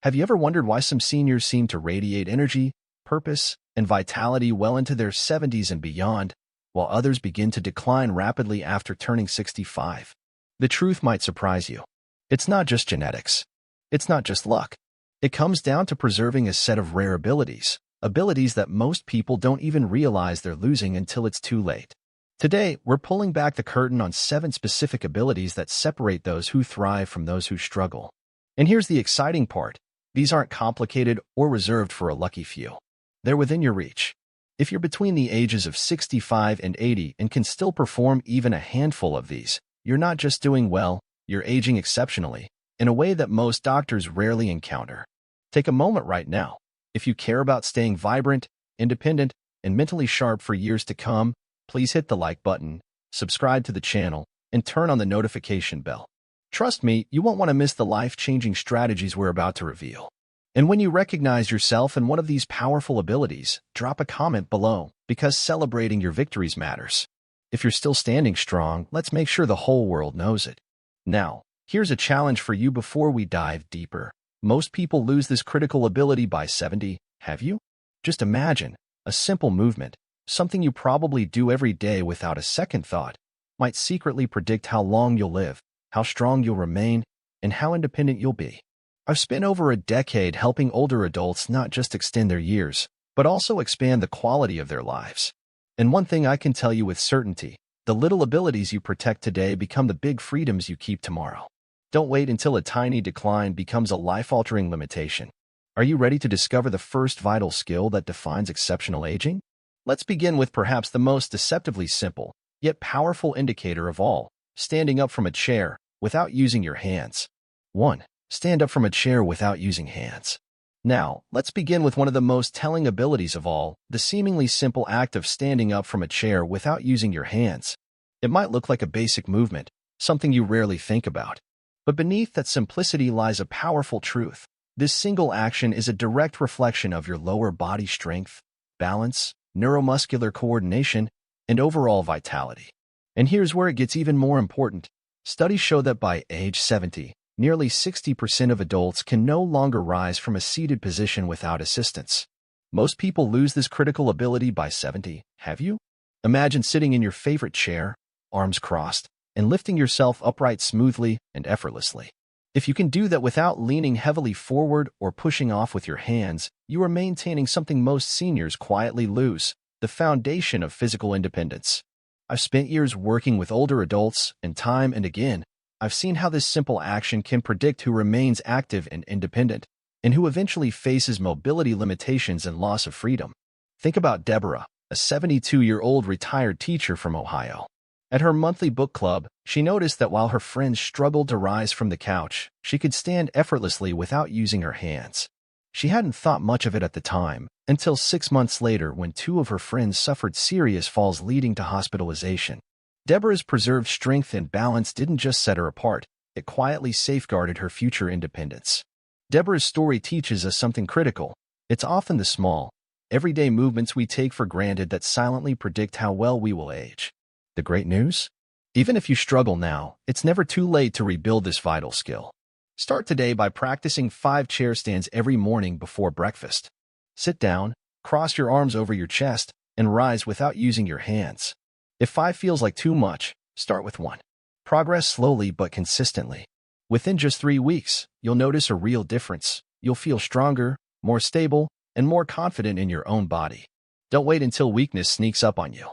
Have you ever wondered why some seniors seem to radiate energy, purpose, and vitality well into their 70s and beyond, while others begin to decline rapidly after turning 65? The truth might surprise you. It's not just genetics. It's not just luck. It comes down to preserving a set of rare abilities that most people don't even realize they're losing until it's too late. Today, we're pulling back the curtain on 7 specific abilities that separate those who thrive from those who struggle. And here's the exciting part. These aren't complicated or reserved for a lucky few. They're within your reach. If you're between the ages of 65 and 80 and can still perform even a handful of these, you're not just doing well, you're aging exceptionally, in a way that most doctors rarely encounter. Take a moment right now. If you care about staying vibrant, independent, and mentally sharp for years to come, please hit the like button, subscribe to the channel, and turn on the notification bell. Trust me, you won't want to miss the life-changing strategies we're about to reveal. And when you recognize yourself in one of these powerful abilities, drop a comment below, because celebrating your victories matters. If you're still standing strong, let's make sure the whole world knows it. Now, here's a challenge for you before we dive deeper. Most people lose this critical ability by 70, have you? Just imagine, a simple movement, something you probably do every day without a second thought, might secretly predict how long you'll live, how strong you'll remain, and how independent you'll be. I've spent over a decade helping older adults not just extend their years, but also expand the quality of their lives. And one thing I can tell you with certainty, the little abilities you protect today become the big freedoms you keep tomorrow. Don't wait until a tiny decline becomes a life-altering limitation. Are you ready to discover the first vital skill that defines exceptional aging? Let's begin with perhaps the most deceptively simple, yet powerful indicator of all, standing up from a chair without using your hands. 1. Stand up from a chair without using hands. Now, let's begin with one of the most telling abilities of all, the seemingly simple act of standing up from a chair without using your hands. It might look like a basic movement, something you rarely think about. But beneath that simplicity lies a powerful truth. This single action is a direct reflection of your lower body strength, balance, neuromuscular coordination, and overall vitality. And here's where it gets even more important. Studies show that by age 70, nearly 60% of adults can no longer rise from a seated position without assistance. Most people lose this critical ability by 70, have you? Imagine sitting in your favorite chair, arms crossed, and lifting yourself upright smoothly and effortlessly. If you can do that without leaning heavily forward or pushing off with your hands, you are maintaining something most seniors quietly lose, the foundation of physical independence. I've spent years working with older adults, and time and again, I've seen how this simple action can predict who remains active and independent, and who eventually faces mobility limitations and loss of freedom. Think about Deborah, a 72-year-old retired teacher from Ohio. At her monthly book club, she noticed that while her friends struggled to rise from the couch, she could stand effortlessly without using her hands. She hadn't thought much of it at the time, until 6 months later when 2 of her friends suffered serious falls leading to hospitalization. Deborah's preserved strength and balance didn't just set her apart, it quietly safeguarded her future independence. Deborah's story teaches us something critical. It's often the small, everyday movements we take for granted that silently predict how well we will age. The great news? Even if you struggle now, it's never too late to rebuild this vital skill. Start today by practicing 5 chair stands every morning before breakfast. Sit down, cross your arms over your chest, and rise without using your hands. If 5 feels like too much, start with 1. Progress slowly but consistently. Within just 3 weeks, you'll notice a real difference. You'll feel stronger, more stable, and more confident in your own body. Don't wait until weakness sneaks up on you.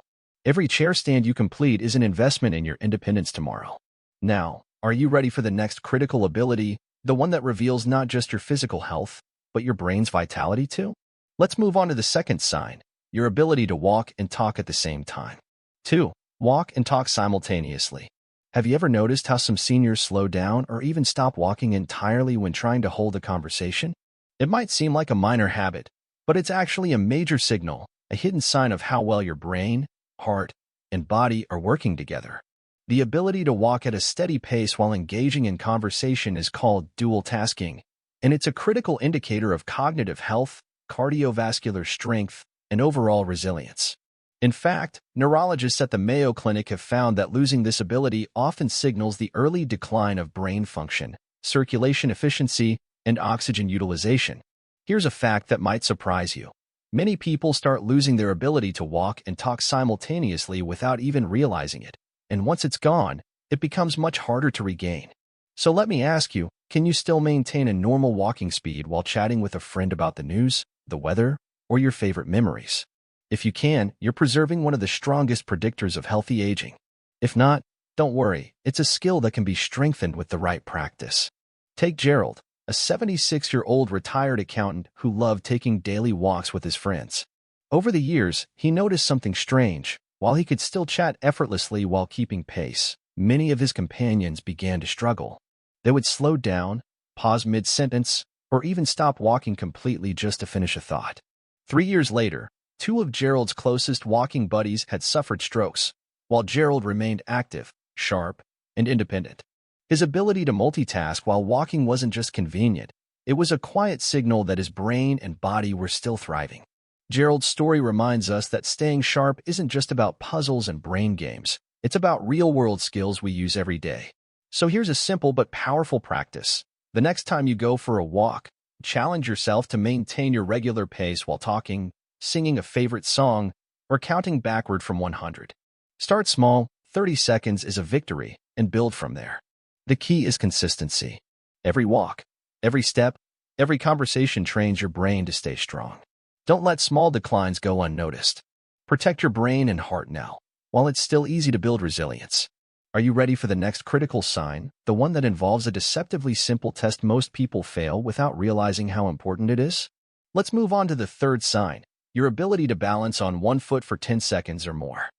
Every chair stand you complete is an investment in your independence tomorrow. Now, are you ready for the next critical ability, the one that reveals not just your physical health, but your brain's vitality too? Let's move on to the second sign, your ability to walk and talk at the same time. 2. Walk and talk simultaneously. Have you ever noticed how some seniors slow down or even stop walking entirely when trying to hold a conversation? It might seem like a minor habit, but it's actually a major signal, a hidden sign of how well your brain, heart, and body are working together. The ability to walk at a steady pace while engaging in conversation is called dual tasking, and it's a critical indicator of cognitive health, cardiovascular strength, and overall resilience. In fact, neurologists at the Mayo Clinic have found that losing this ability often signals the early decline of brain function, circulation efficiency, and oxygen utilization. Here's a fact that might surprise you. Many people start losing their ability to walk and talk simultaneously without even realizing it, and once it's gone, it becomes much harder to regain. So let me ask you, can you still maintain a normal walking speed while chatting with a friend about the news, the weather, or your favorite memories? If you can, you're preserving one of the strongest predictors of healthy aging. If not, don't worry, it's a skill that can be strengthened with the right practice. Take Gerald, a 76-year-old retired accountant who loved taking daily walks with his friends. Over the years, he noticed something strange. While he could still chat effortlessly while keeping pace, many of his companions began to struggle. They would slow down, pause mid-sentence, or even stop walking completely just to finish a thought. 3 years later, two of Gerald's closest walking buddies had suffered strokes, while Gerald remained active, sharp, and independent. His ability to multitask while walking wasn't just convenient, it was a quiet signal that his brain and body were still thriving. Gerald's story reminds us that staying sharp isn't just about puzzles and brain games, it's about real-world skills we use every day. So here's a simple but powerful practice. The next time you go for a walk, challenge yourself to maintain your regular pace while talking, singing a favorite song, or counting backward from 100. Start small, 30 seconds is a victory, and build from there. The key is consistency. Every walk, every step, every conversation trains your brain to stay strong. Don't let small declines go unnoticed. Protect your brain and heart now, while it's still easy to build resilience. Are you ready for the next critical sign, the one that involves a deceptively simple test most people fail without realizing how important it is? Let's move on to the third sign, your ability to balance on one foot for 10 seconds or more.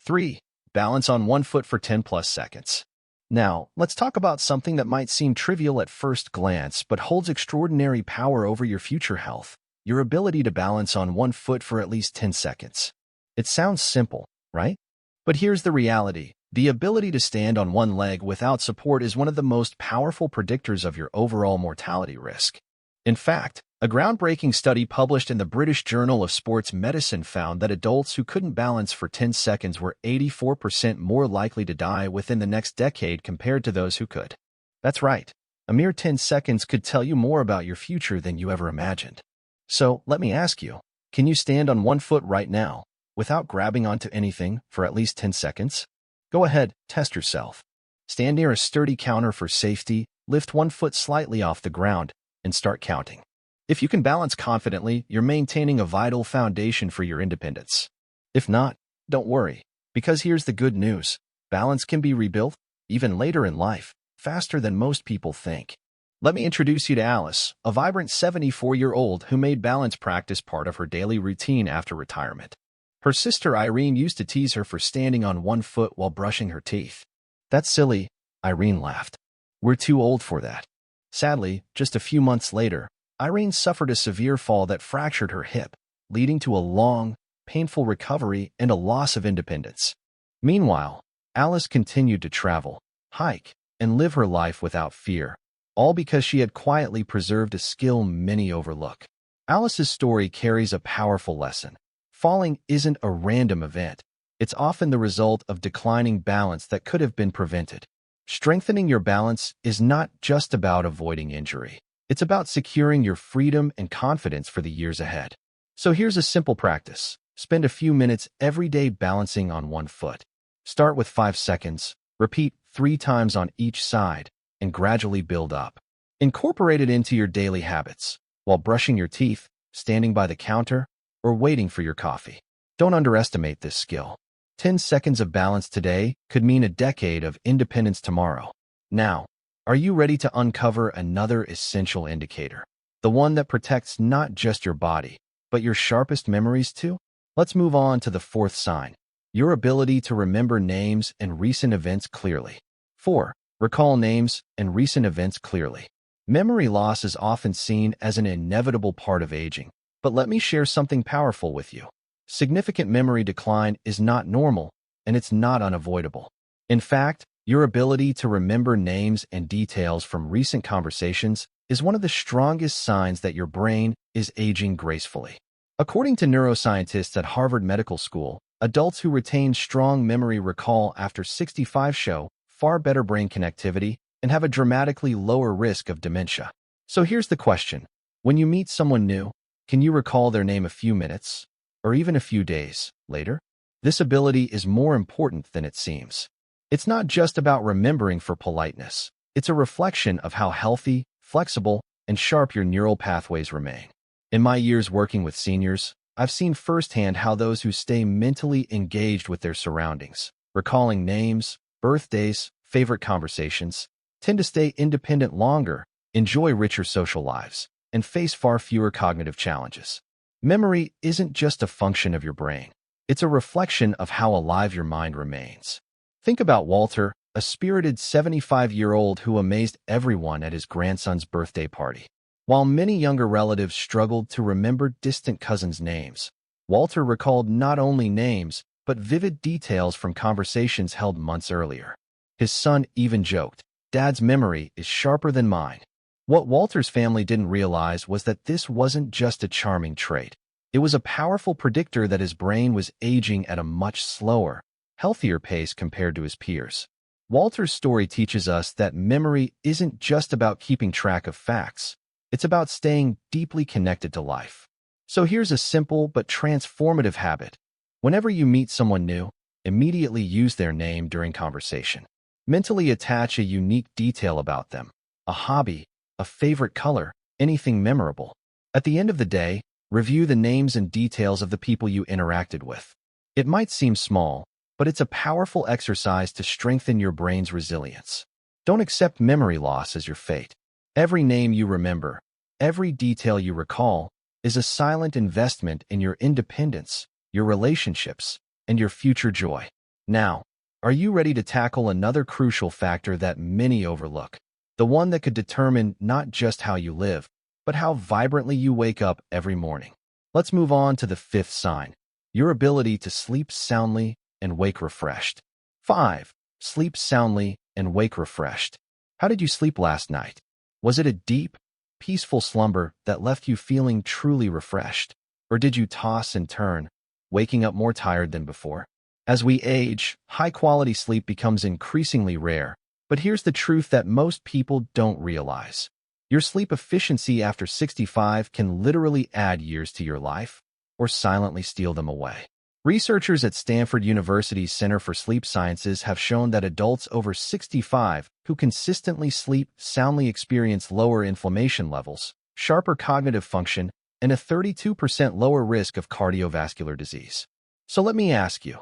3. Balance on one foot for 10 plus seconds. Now, let's talk about something that might seem trivial at first glance but holds extraordinary power over your future health, your ability to balance on one foot for at least 10 seconds. It sounds simple, right? But here's the reality. The ability to stand on one leg without support is one of the most powerful predictors of your overall mortality risk. In fact, a groundbreaking study published in the British Journal of Sports Medicine found that adults who couldn't balance for 10 seconds were 84% more likely to die within the next decade compared to those who could. That's right. A mere 10 seconds could tell you more about your future than you ever imagined. So, let me ask you, can you stand on one foot right now, without grabbing onto anything, for at least 10 seconds? Go ahead, test yourself. Stand near a sturdy counter for safety, lift one foot slightly off the ground, and start counting. If you can balance confidently, you're maintaining a vital foundation for your independence. If not, don't worry, because here's the good news. Balance can be rebuilt, even later in life, faster than most people think. Let me introduce you to Alice, a vibrant 74-year-old who made balance practice part of her daily routine after retirement. Her sister Irene used to tease her for standing on one foot while brushing her teeth. "That's silly," Irene laughed. "We're too old for that." Sadly, just a few months later, Irene suffered a severe fall that fractured her hip, leading to a long, painful recovery and a loss of independence. Meanwhile, Alice continued to travel, hike, and live her life without fear, all because she had quietly preserved a skill many overlook. Alice's story carries a powerful lesson. Falling isn't a random event. It's often the result of declining balance that could have been prevented. Strengthening your balance is not just about avoiding injury. It's about securing your freedom and confidence for the years ahead. So here's a simple practice. Spend a few minutes every day balancing on one foot. Start with 5 seconds, repeat 3 times on each side, and gradually build up. Incorporate it into your daily habits, while brushing your teeth, standing by the counter, or waiting for your coffee. Don't underestimate this skill. 10 seconds of balance today could mean a decade of independence tomorrow. Now, are you ready to uncover another essential indicator? The one that protects not just your body, but your sharpest memories too? Let's move on to the fourth sign, your ability to remember names and recent events clearly. 4. Recall names and recent events clearly. Memory loss is often seen as an inevitable part of aging. But let me share something powerful with you. Significant memory decline is not normal, and it's not unavoidable. In fact, your ability to remember names and details from recent conversations is one of the strongest signs that your brain is aging gracefully. According to neuroscientists at Harvard Medical School, adults who retain strong memory recall after 65 show far better brain connectivity and have a dramatically lower risk of dementia. So here's the question. When you meet someone new, can you recall their name a few minutes, or even a few days later? This ability is more important than it seems. It's not just about remembering for politeness. It's a reflection of how healthy, flexible, and sharp your neural pathways remain. In my years working with seniors, I've seen firsthand how those who stay mentally engaged with their surroundings, recalling names, birthdays, favorite conversations, tend to stay independent longer, enjoy richer social lives, and face far fewer cognitive challenges. Memory isn't just a function of your brain. It's a reflection of how alive your mind remains. Think about Walter, a spirited 75-year-old who amazed everyone at his grandson's birthday party. While many younger relatives struggled to remember distant cousins' names, Walter recalled not only names, but vivid details from conversations held months earlier. His son even joked, "Dad's memory is sharper than mine." What Walter's family didn't realize was that this wasn't just a charming trait. It was a powerful predictor that his brain was aging at a much slower, healthier pace compared to his peers. Walter's story teaches us that memory isn't just about keeping track of facts. It's about staying deeply connected to life. So here's a simple but transformative habit. Whenever you meet someone new, immediately use their name during conversation. Mentally attach a unique detail about them, a hobby, a favorite color, anything memorable. At the end of the day, review the names and details of the people you interacted with. It might seem small, but it's a powerful exercise to strengthen your brain's resilience. Don't accept memory loss as your fate. Every name you remember, every detail you recall, is a silent investment in your independence, your relationships, and your future joy. Now, are you ready to tackle another crucial factor that many overlook? The one that could determine not just how you live, but how vibrantly you wake up every morning. Let's move on to the fifth sign, your ability to sleep soundly and wake refreshed. 5. Sleep soundly and wake refreshed. How did you sleep last night? Was it a deep, peaceful slumber that left you feeling truly refreshed? Or did you toss and turn, waking up more tired than before? As we age, high-quality sleep becomes increasingly rare, but here's the truth that most people don't realize. Your sleep efficiency after 65 can literally add years to your life, or silently steal them away. Researchers at Stanford University's Center for Sleep Sciences have shown that adults over 65 who consistently sleep soundly experience lower inflammation levels, sharper cognitive function, and a 32% lower risk of cardiovascular disease. So let me ask you,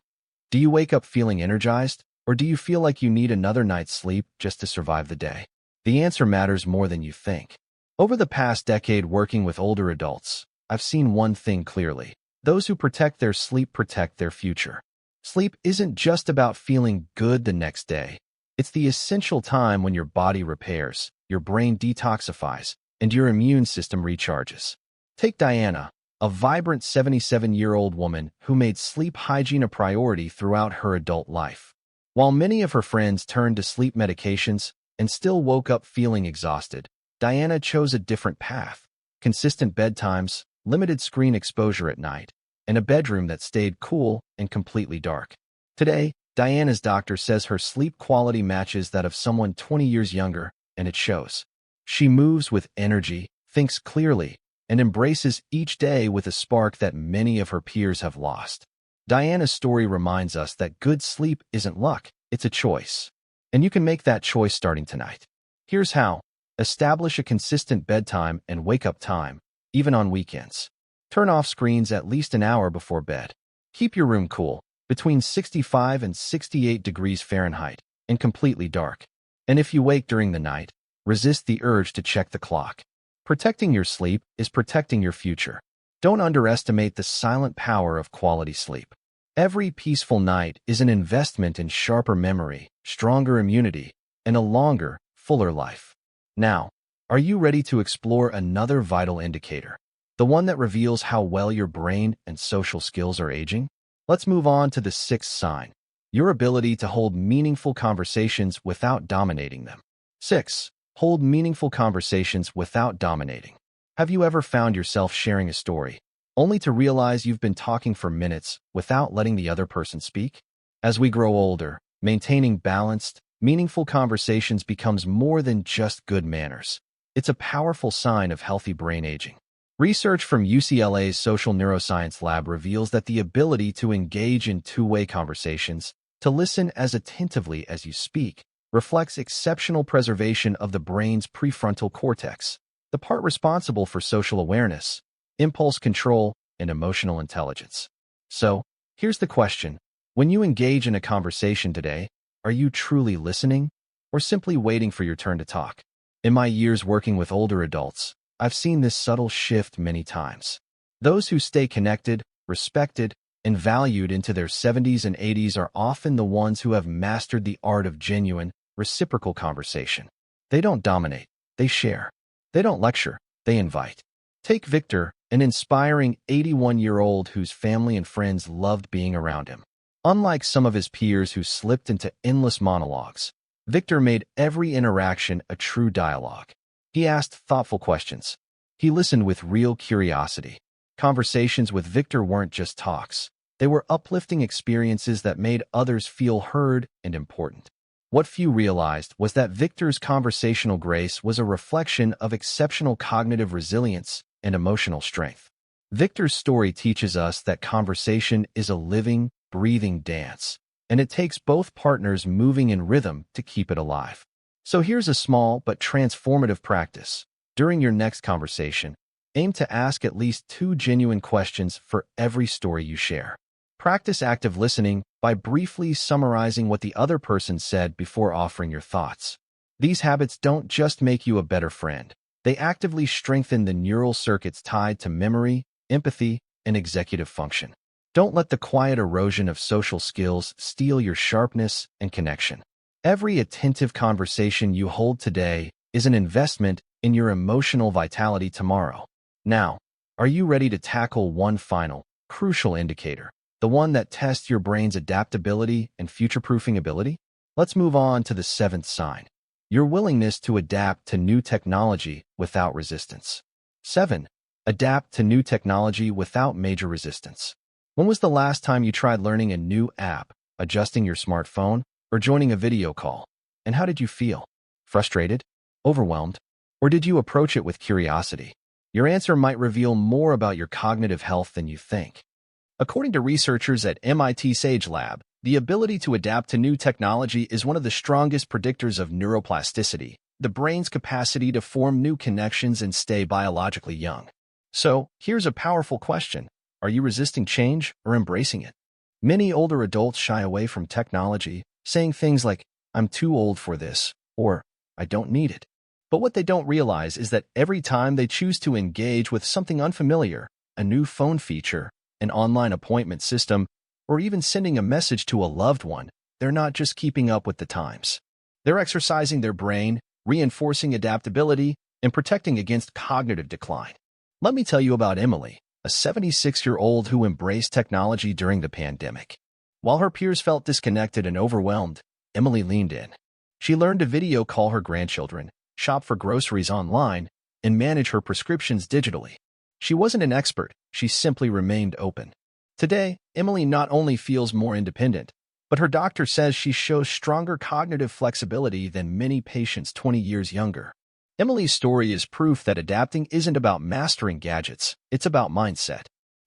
do you wake up feeling energized, or do you feel like you need another night's sleep just to survive the day? The answer matters more than you think. Over the past decade working with older adults, I've seen one thing clearly. Those who protect their sleep protect their future. Sleep isn't just about feeling good the next day. It's the essential time when your body repairs, your brain detoxifies, and your immune system recharges. Take Diana, a vibrant 77-year-old woman who made sleep hygiene a priority throughout her adult life. While many of her friends turned to sleep medications and still woke up feeling exhausted, Diana chose a different path. Consistent bedtimes, limited screen exposure at night, and a bedroom that stayed cool and completely dark. Today, Diana's doctor says her sleep quality matches that of someone 20 years younger, and it shows. She moves with energy, thinks clearly, and embraces each day with a spark that many of her peers have lost. Diana's story reminds us that good sleep isn't luck, it's a choice. And you can make that choice starting tonight. Here's how. Establish a consistent bedtime and wake-up time, even on weekends. Turn off screens at least an hour before bed. Keep your room cool, between 65 and 68 degrees Fahrenheit, and completely dark. And if you wake during the night, resist the urge to check the clock. Protecting your sleep is protecting your future. Don't underestimate the silent power of quality sleep. Every peaceful night is an investment in sharper memory, stronger immunity, and a longer, fuller life. Now, are you ready to explore another vital indicator? The one that reveals how well your brain and social skills are aging? Let's move on to the sixth sign, your ability to hold meaningful conversations without dominating them. 6. Hold meaningful conversations without dominating. Have you ever found yourself sharing a story, only to realize you've been talking for minutes without letting the other person speak? As we grow older, maintaining balanced, meaningful conversations becomes more than just good manners. It's a powerful sign of healthy brain aging. Research from UCLA's Social Neuroscience Lab reveals that the ability to engage in two-way conversations, to listen as attentively as you speak, reflects exceptional preservation of the brain's prefrontal cortex, the part responsible for social awareness, impulse control, and emotional intelligence. So, here's the question. When you engage in a conversation today, are you truly listening or simply waiting for your turn to talk? In my years working with older adults, I've seen this subtle shift many times. Those who stay connected, respected, and valued into their 70s and 80s are often the ones who have mastered the art of genuine, reciprocal conversation. They don't dominate, they share. They don't lecture, they invite. Take Victor, an inspiring 81-year-old whose family and friends loved being around him. Unlike some of his peers who slipped into endless monologues, Victor made every interaction a true dialogue. He asked thoughtful questions. He listened with real curiosity. Conversations with Victor weren't just talks. They were uplifting experiences that made others feel heard and important. What few realized was that Victor's conversational grace was a reflection of exceptional cognitive resilience and emotional strength. Victor's story teaches us that conversation is a living, breathing dance, and it takes both partners moving in rhythm to keep it alive. So here's a small but transformative practice. During your next conversation, aim to ask at least 2 genuine questions for every story you share. Practice active listening by briefly summarizing what the other person said before offering your thoughts. These habits don't just make you a better friend. They actively strengthen the neural circuits tied to memory, empathy, and executive function. Don't let the quiet erosion of social skills steal your sharpness and connection. Every attentive conversation you hold today is an investment in your emotional vitality tomorrow. Now, are you ready to tackle one final, crucial indicator? The one that tests your brain's adaptability and future-proofing ability? Let's move on to the 7th sign. Your willingness to adapt to new technology without resistance. 7. Adapt to new technology without major resistance. When was the last time you tried learning a new app, adjusting your smartphone, or joining a video call? And how did you feel? Frustrated? Overwhelmed? Or did you approach it with curiosity? Your answer might reveal more about your cognitive health than you think. According to researchers at MIT Sage Lab, the ability to adapt to new technology is one of the strongest predictors of neuroplasticity, the brain's capacity to form new connections and stay biologically young. So, here's a powerful question. Are you resisting change or embracing it? Many older adults shy away from technology, saying things like, "I'm too old for this," or "I don't need it." But what they don't realize is that every time they choose to engage with something unfamiliar, a new phone feature, an online appointment system, or even sending a message to a loved one, they're not just keeping up with the times. They're exercising their brain, reinforcing adaptability, and protecting against cognitive decline. Let me tell you about Emily, a 76-year-old who embraced technology during the pandemic. While her peers felt disconnected and overwhelmed, Emily leaned in. She learned to video call her grandchildren, shop for groceries online, and manage her prescriptions digitally. She wasn't an expert, she simply remained open. Today, Emily not only feels more independent, but her doctor says she shows stronger cognitive flexibility than many patients 20 years younger. Emily's story is proof that adapting isn't about mastering gadgets, it's about mindset.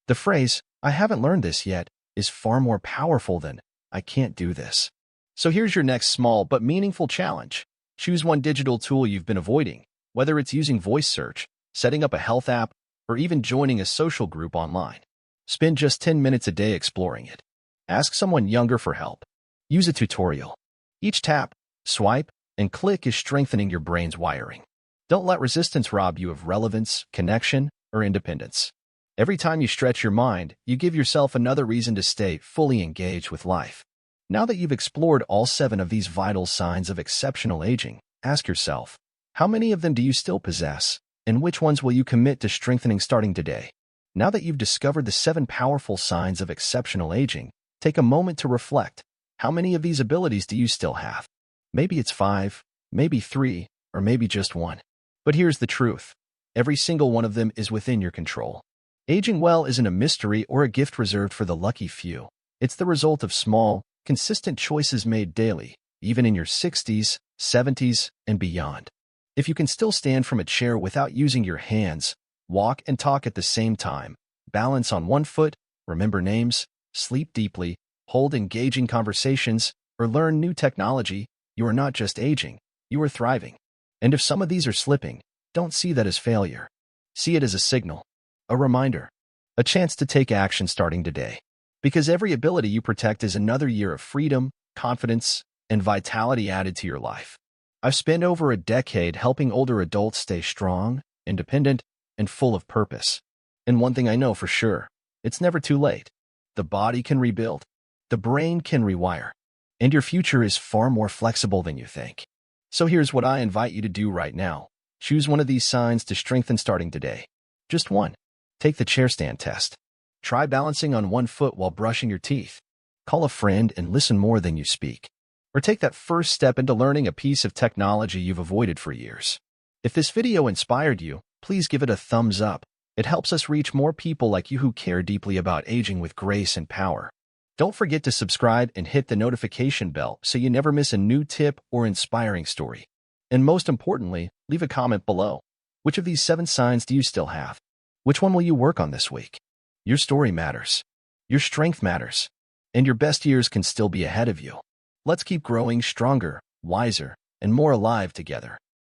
The phrase, "I haven't learned this yet," is far more powerful than, "I can't do this." So here's your next small but meaningful challenge. Choose one digital tool you've been avoiding, whether it's using voice search, setting up a health app, or even joining a social group online. Spend just 10 minutes a day exploring it. Ask someone younger for help. Use a tutorial. Each tap, swipe, and click is strengthening your brain's wiring. Don't let resistance rob you of relevance, connection, or independence. Every time you stretch your mind, you give yourself another reason to stay fully engaged with life. Now that you've explored all 7 of these vital signs of exceptional aging, ask yourself, how many of them do you still possess? And which ones will you commit to strengthening starting today? Now that you've discovered the 7 powerful signs of exceptional aging, take a moment to reflect. How many of these abilities do you still have? Maybe it's 5, maybe 3, or maybe just 1. But here's the truth. Every single one of them is within your control. Aging well isn't a mystery or a gift reserved for the lucky few. It's the result of small, consistent choices made daily, even in your 60s, 70s, and beyond. If you can still stand from a chair without using your hands, walk and talk at the same time, balance on one foot, remember names, sleep deeply, hold engaging conversations, or learn new technology, you are not just aging, you are thriving. And if some of these are slipping, don't see that as failure. See it as a signal, a reminder, a chance to take action starting today. Because every ability you protect is another year of freedom, confidence, and vitality added to your life. I've spent over a decade helping older adults stay strong, independent, and full of purpose. And one thing I know for sure, it's never too late. The body can rebuild, the brain can rewire, and your future is far more flexible than you think. So here's what I invite you to do right now. Choose one of these signs to strengthen starting today. Just one. Take the chair stand test. Try balancing on one foot while brushing your teeth. Call a friend and listen more than you speak. Or take that first step into learning a piece of technology you've avoided for years. If this video inspired you, please give it a thumbs up. It helps us reach more people like you who care deeply about aging with grace and power. Don't forget to subscribe and hit the notification bell so you never miss a new tip or inspiring story. And most importantly, leave a comment below. Which of these 7 signs do you still have? Which one will you work on this week? Your story matters. Your strength matters. And your best years can still be ahead of you. Let's keep growing stronger, wiser, and more alive together.